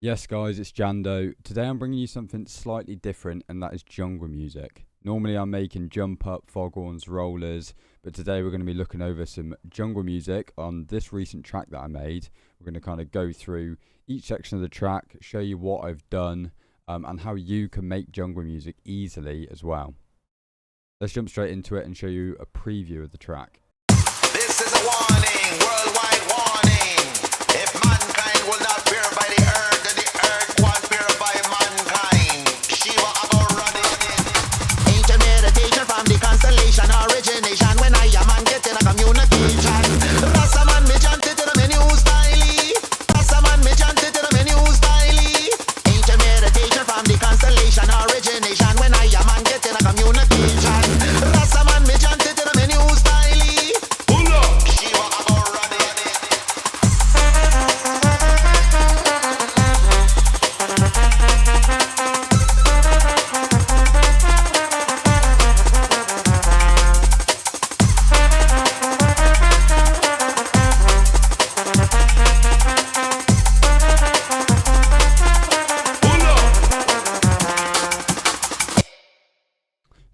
Yes guys, it's Jando. Today I'm bringing you something slightly different, and that is jungle music. Normally I'm making jump up, foghorns, rollers, but today we're going to be looking over some jungle music on this recent track that I made. We're going to kind of go through each section of the track, show you what I've done, and how you can make jungle music easily as well. Let's jump straight into it and show you a preview of the track. This is a warning, worldwide warning. If mankind will not fear by the earth, then the earth won't fear by mankind. Shiva go running. Ancient meditation from the constellation origination. When I am man getting a communication. Rasta man me chanted to the menu style. Rasta man me chanted to the menu style. Ancient meditation from the constellation origination. When I am man getting a communication. Rasta man me chanted to the menu style.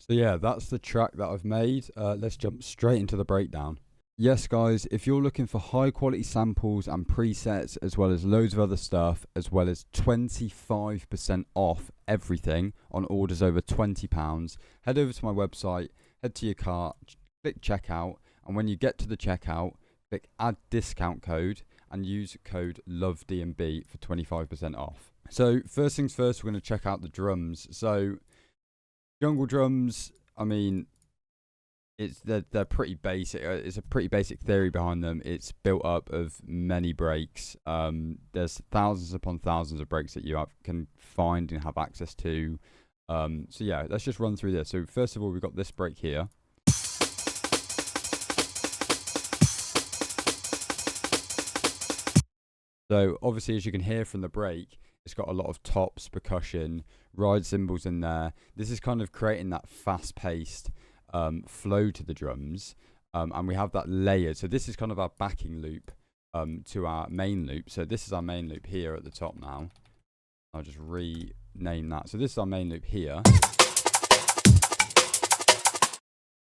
So yeah, that's the track that I've made. Let's jump straight into the breakdown. Yes guys, if you're looking for high quality samples and presets, as well as loads of other stuff, as well as 25% off everything on orders over £20, head over to my website, head to your cart, click checkout, and when you get to the checkout, click add discount code and use code LOVEDNB for 25% off. So first things first, we're going to check out the drums. So jungle drums, I mean, they're pretty basic. It's a pretty basic theory behind them. It's built up of many breaks. There's thousands upon thousands of breaks that you can find and have access to. So yeah, let's just run through this. So first of all, we've got this break here. So obviously, as you can hear from the break, it's got a lot of tops, percussion, ride cymbals in there. This is kind of creating that fast-paced flow to the drums, and we have that layered. So this is kind of our backing loop to our main loop. So this is our main loop here at the top now. I'll just rename that. So this is our main loop here.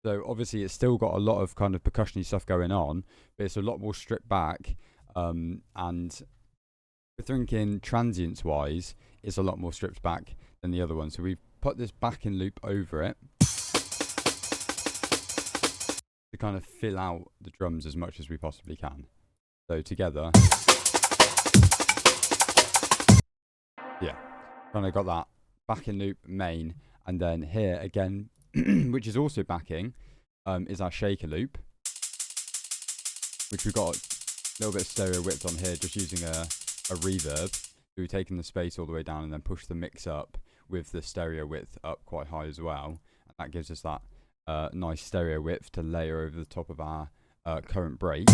So obviously it's still got a lot of kind of percussion-y stuff going on, but it's a lot more stripped back, and we're thinking transients wise, it's a lot more stripped back than the other one. So we've put this backing loop over it to kind of fill out the drums as much as we possibly can. So together, yeah, kind of got that backing loop main, and then here again, which is also backing, is our shaker loop, which we've got a little bit of stereo width on here, just using a reverb. So we've taken the space all the way down and then pushed the mix up with the stereo width up quite high as well, and that gives us that nice stereo width to layer over the top of our current break.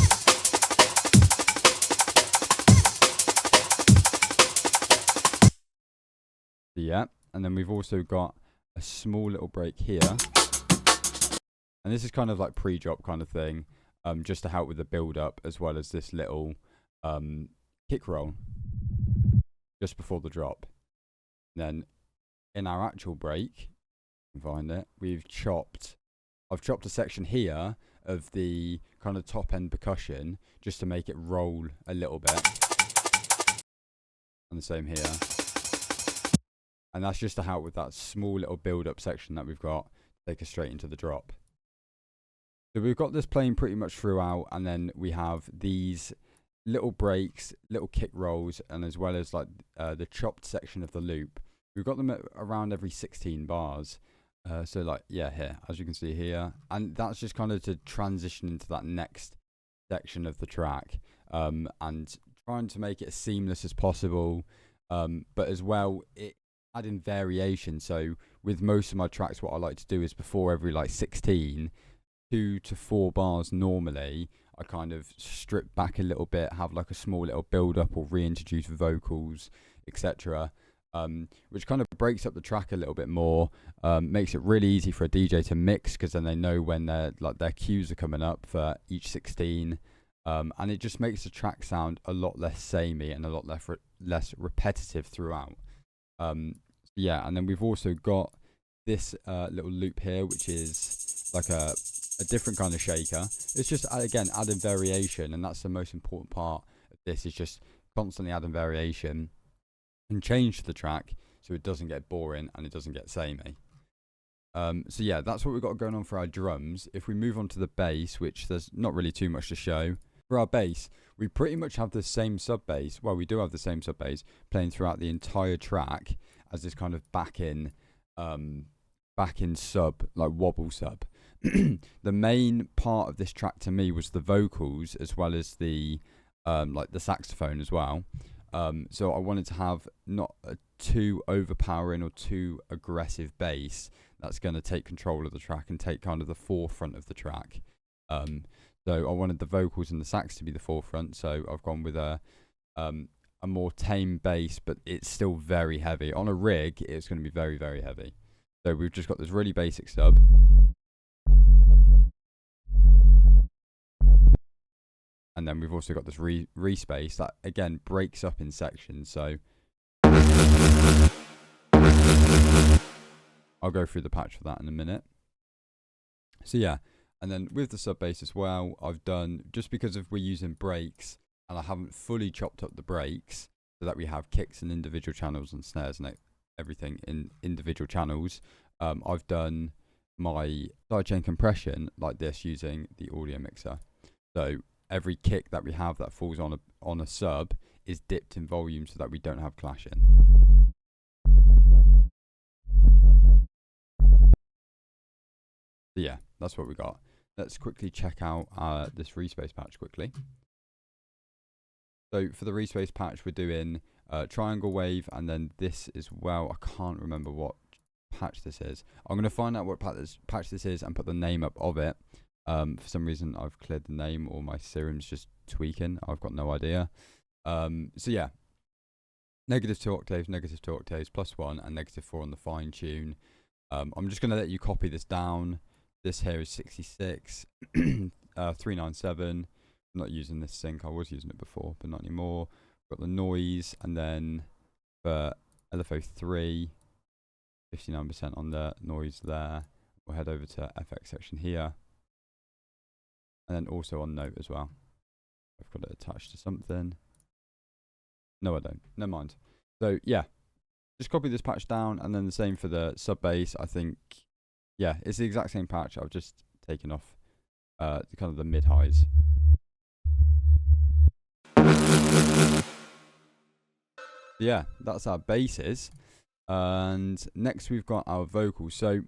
Yeah, and then we've also got a small little break here, and this is kind of like pre-drop kind of thing, just to help with the build up, as well as this little kick roll just before the drop. And then in our actual break, you can find it, I've chopped a section here of the kind of top end percussion just to make it roll a little bit, and the same here, and that's just to help with that small little build up section that we've got, take us straight into the drop. So we've got this playing pretty much throughout, and then we have these little breaks, little kick rolls, and as well as like the chopped section of the loop. We've got them at around every 16 bars. So like, yeah, here, as you can see here, and that's just kind of to transition into that next section of the track, and trying to make it as seamless as possible, but as well, adding variation. So with most of my tracks, what I like to do is before every like 16, 2 to 4 bars normally, I kind of strip back a little bit, have like a small little build up or reintroduce vocals, etc., which kind of breaks up the track a little bit more, makes it really easy for a DJ to mix, because then they know when their cues are coming up for each 16, and it just makes the track sound a lot less samey and a lot less repetitive throughout. Yeah, and then we've also got this little loop here, which is like a different kind of shaker. It's just, again, adding variation, and that's the most important part of this, is just constantly adding variation and change to the track so it doesn't get boring and it doesn't get samey. So yeah, that's what we've got going on for our drums. If we move on to the bass, which there's not really too much to show. For our bass, we pretty much have the same sub bass. Well, we do have the same sub bass playing throughout the entire track as this kind of back in sub, like wobble sub. The main part of this track to me was the vocals, as well as the like the saxophone as well. So I wanted to have not a too overpowering or too aggressive bass that's going to take control of the track and take kind of the forefront of the track. So I wanted the vocals and the sax to be the forefront, so I've gone with a more tame bass, but it's still very heavy. On a rig, it's going to be very, very heavy. So we've just got this really basic sub. And then we've also got this re-space that, again, breaks up in sections. So I'll go through the patch for that in a minute. So yeah, and then with the sub bass as well, I've done, just because we're using breaks, and I haven't fully chopped up the breaks so that we have kicks in individual channels and snares and everything in individual channels, I've done my sidechain compression like this using the audio mixer. So every kick that we have that falls on a sub is dipped in volume so that we don't have clashing. So yeah, that's what we got. Let's quickly check out this respace patch quickly. So for the respace patch, we're doing triangle wave, and then this as well. I can't remember what patch this is. I'm going to find out what patch this is and put the name up of it. For some reason, I've cleared the name, or my serum's just tweaking. I've got no idea. So yeah, -2 octaves, -2 octaves, +1, and -4 on the fine tune. I'm just going to let you copy this down. This here is 66, 397. I'm not using this sync. I was using it before, but not anymore. Got the noise, and then for LFO 3, 59% on the noise there. We'll head over to FX section here, and then also on note as well. I've got it attached to something. No, I don't. Never mind. So yeah, just copy this patch down, and then the same for the sub bass. I think, yeah, it's the exact same patch. I've just taken off kind of the mid highs. Yeah, that's our basses. And next we've got our vocals. So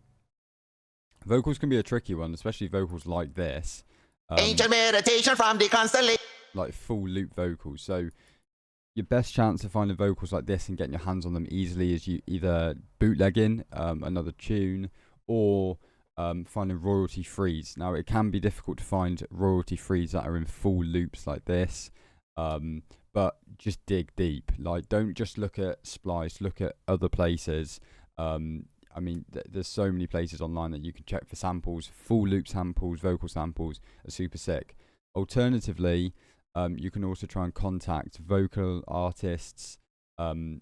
vocals can be a tricky one, especially vocals like this. Ancient meditation from the constellation. Like full loop vocals. So your best chance of finding vocals like this and getting your hands on them easily is you either bootlegging another tune, or finding royalty frees. Now it can be difficult to find royalty frees that are in full loops like this, but just dig deep. Like, don't just look at Splice, look at other places. I mean, there's so many places online that you can check for samples. Full loop samples, vocal samples are super sick. Alternatively, you can also try and contact vocal artists to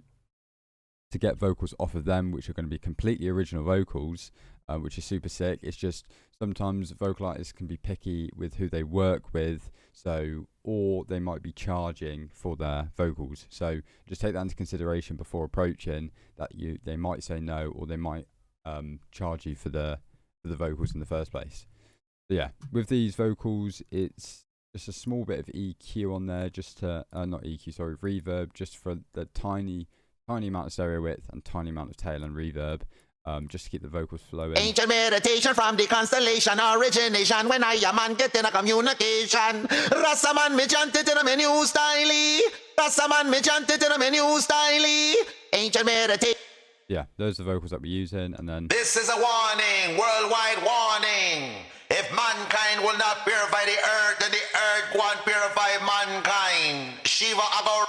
get vocals off of them, which are going to be completely original vocals, which is super sick. It's just sometimes vocal artists can be picky with who they work with, so, or they might be charging for their vocals. So just take that into consideration before approaching that. They might say no, or they might charge you for the vocals in the first place. So yeah, with these vocals, it's just a small bit of EQ on there, just to not EQ, sorry, reverb, just for the tiny amount of stereo width and tiny amount of tail and reverb, just to keep the vocals flowing. Ancient meditation from the constellation origination. When I am man get in a communication, Rastaman me chant it in a menu style. Rastaman me chant it in a menu style. Ancient meditation. Yeah, those are the vocals that we're using, and then This is a warning, worldwide warning. If mankind will not purify the earth, then the earth won't purify mankind. Shiva Agor.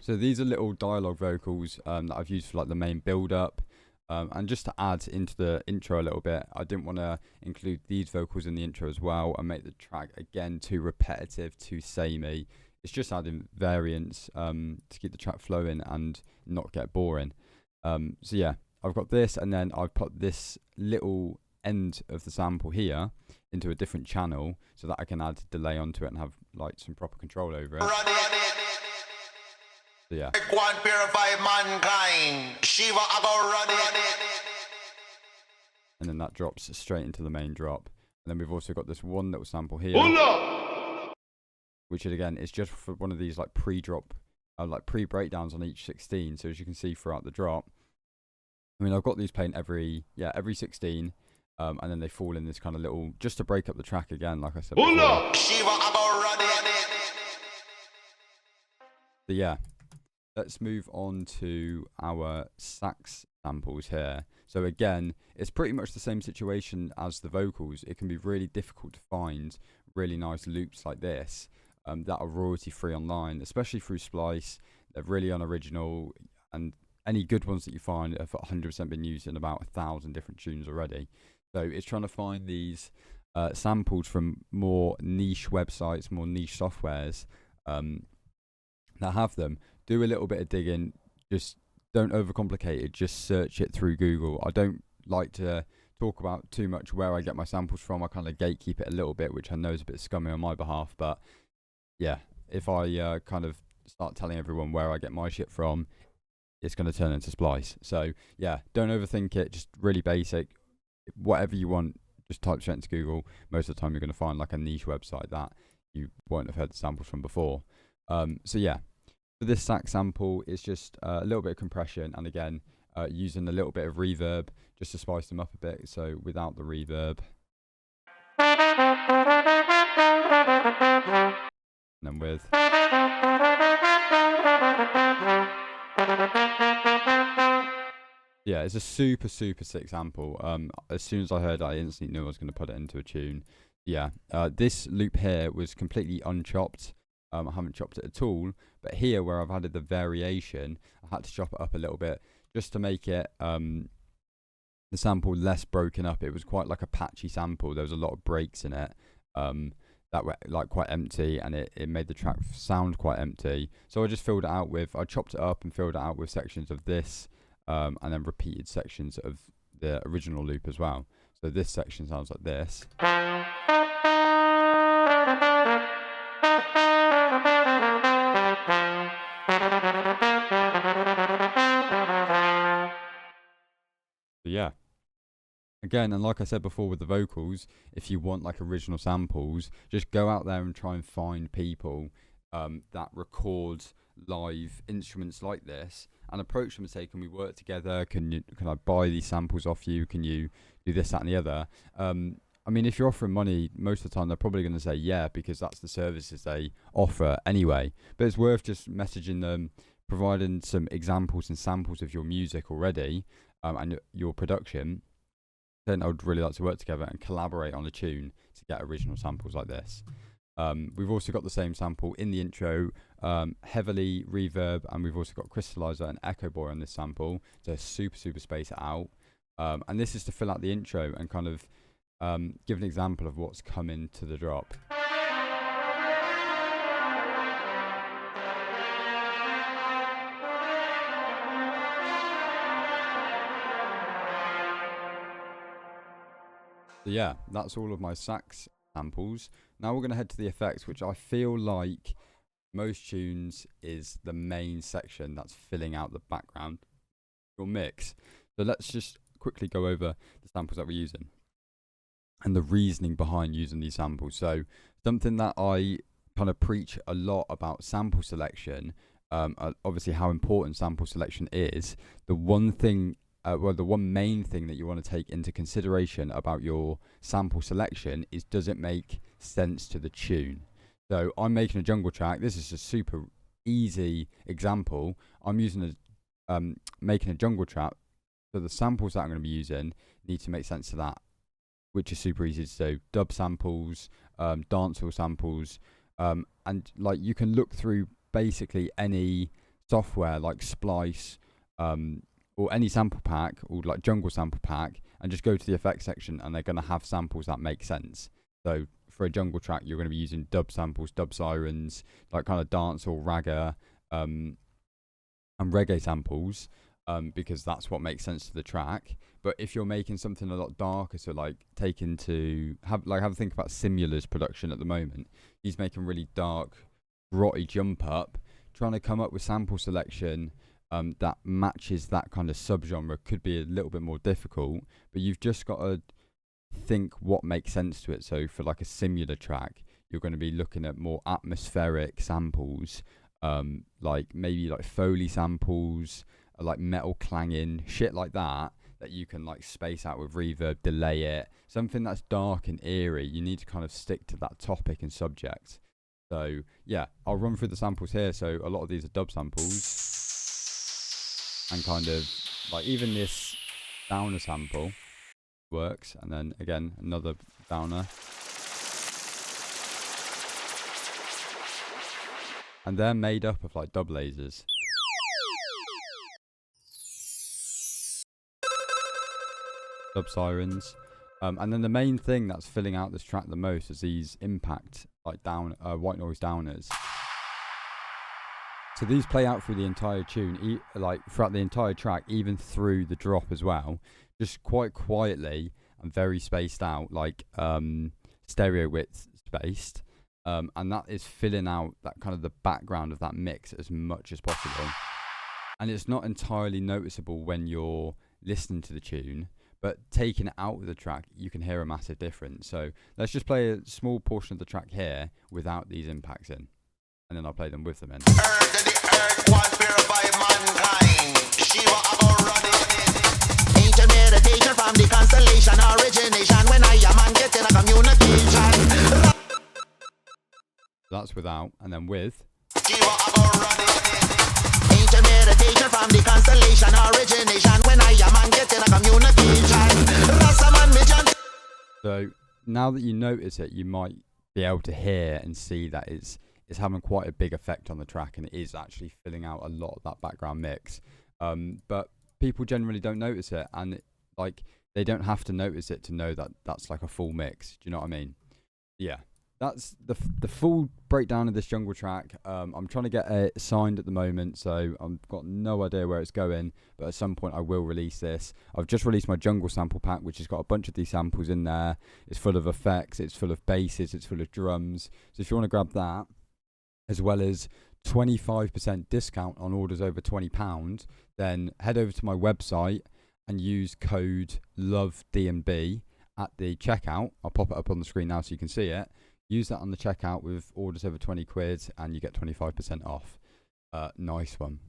so these are little dialogue vocals that I've used for like the main build up. And just to add into the intro a little bit, I didn't want to include these vocals in the intro as well and make the track again too repetitive, too samey. It's just adding variance to keep the track flowing and not get boring. So yeah, I've got this, and then I've put this little end of the sample here into a different channel so that I can add delay onto it and have like some proper control over it. So yeah. Go and purify mankind. Shiva, I go run it. And then that drops straight into the main drop. And then we've also got this one little sample here, which is, again, is just for one of these like pre-drop, like pre-breakdowns on each 16. So as you can see throughout the drop, I mean, I've got these playing every 16, and then they fall in this kind of little, just to break up the track again, like I said before. Shiva, I go run it. So yeah, let's move on to our sax samples here. So again, it's pretty much the same situation as the vocals. It can be really difficult to find really nice loops like this that are royalty free online, especially through Splice. They're really unoriginal, and any good ones that you find have 100% been used in about 1,000 different tunes already. So it's trying to find these samples from more niche websites, more niche softwares that have them. Do a little bit of digging, just don't overcomplicate it, just search it through Google. I don't like to talk about too much where I get my samples from. I kind of gatekeep it a little bit, which I know is a bit scummy on my behalf, but yeah, if I kind of start telling everyone where I get my shit from, it's going to turn into Splice. So yeah, don't overthink it, just really basic. Whatever you want, just type straight into Google. Most of the time you're going to find like a niche website that you won't have heard the samples from before. So yeah, for this sax sample, it's just a little bit of compression, and again, using a little bit of reverb just to spice them up a bit. So without the reverb, and then with. Yeah, it's a super sick sample. As soon as I heard it, I instantly knew I was going to put it into a tune. Yeah, this loop here was completely unchopped. I haven't chopped it at all, but here where I've added the variation, I had to chop it up a little bit just to make it the sample less broken up. It was quite like a patchy sample. There was a lot of breaks in it that were like quite empty, and it made the track sound quite empty. So I just filled it out with, I chopped it up and filled it out with sections of this, and then repeated sections of the original loop as well. So this section sounds like this. So yeah, again, and like I said before with the vocals, if you want like original samples, just go out there and try and find people that record live instruments like this, and approach them and say, can we work together? Can I buy these samples off you? Can you do this, that and the other? I mean, if you're offering money, most of the time they're probably going to say yeah, because that's the services they offer anyway. But it's worth just messaging them, providing some examples and samples of your music already, and your production. Then I would really like to work together and collaborate on a tune to get original samples like this. We've also got the same sample in the intro, heavily reverb, and we've also got crystallizer and echo boy on this sample to super space it out. And this is to fill out the intro and kind of give an example of what's coming to the drop. So yeah, that's all of my sax samples. Now we're going to head to the effects, which I feel like most tunes is the main section that's filling out the background, your mix. So let's just quickly go over the samples that we're using and the reasoning behind using these samples. So something that I kind of preach a lot about sample selection, obviously how important sample selection is. The one thing the one main thing that you want to take into consideration about your sample selection is, does it make sense to the tune? So I'm making a jungle track. This is a super easy example. I'm using making a jungle track. So the samples that I'm going to be using need to make sense to that, which is super easy to do. Dub samples, dancehall samples, and like you can look through basically any software like Splice, or any sample pack, or like jungle sample pack, and just go to the effects section, and they're going to have samples that make sense. So for a jungle track, you're going to be using dub samples, dub sirens, like kind of dance or ragga, and reggae samples, because that's what makes sense to the track. But if you're making something a lot darker, so like have a think about Simula's production at the moment. He's making really dark, grotty jump up, trying to come up with sample selection that matches that kind of subgenre could be a little bit more difficult, but you've just got to think what makes sense to it. So for like a Simula track, you're going to be looking at more atmospheric samples, like maybe like Foley samples, like metal clanging, shit like that you can like space out with reverb, delay it, something that's dark and eerie. You need to kind of stick to that topic and subject. So yeah, I'll run through the samples here. So a lot of these are dub samples, and kind of like even this downer sample works, and then again another downer, and they're made up of like dub lasers. Dub sirens, and then the main thing that's filling out this track the most is these impact like white noise downers. So these play out through the entire tune, like throughout the entire track, even through the drop as well, just quite quietly and very spaced out, like stereo width spaced, and that is filling out that kind of the background of that mix as much as possible. And it's not entirely noticeable when you're listening to the tune, but taking it out of the track, you can hear a massive difference. So let's just play a small portion of the track here without these impacts in, and then I'll play them with them in. Earth one purify mankind. Shiva about running. Ancient meditation from the constellation origination. When I am man getting a communication. That's without, and then with. Shiva about running. Ancient meditation from the constellation origination. When I am man getting a communication. So now that you notice it, you might be able to hear and see that it's having quite a big effect on the track, and it is actually filling out a lot of that background mix. But people generally don't notice it, and they don't have to notice it to know that that's like a full mix. Do you know what I mean? Yeah, that's the full breakdown of this jungle track. I'm trying to get it signed at the moment, so I've got no idea where it's going, but at some point I will release this. I've just released my jungle sample pack, which has got a bunch of these samples in there. It's full of effects, it's full of basses, it's full of drums. So if you want to grab that, as well as 25% discount on orders over £20, then head over to my website and use code LOVEDNB at the checkout. I'll pop it up on the screen now so you can see it. Use that on the checkout with orders over 20 quid and you get 25% off. Nice one.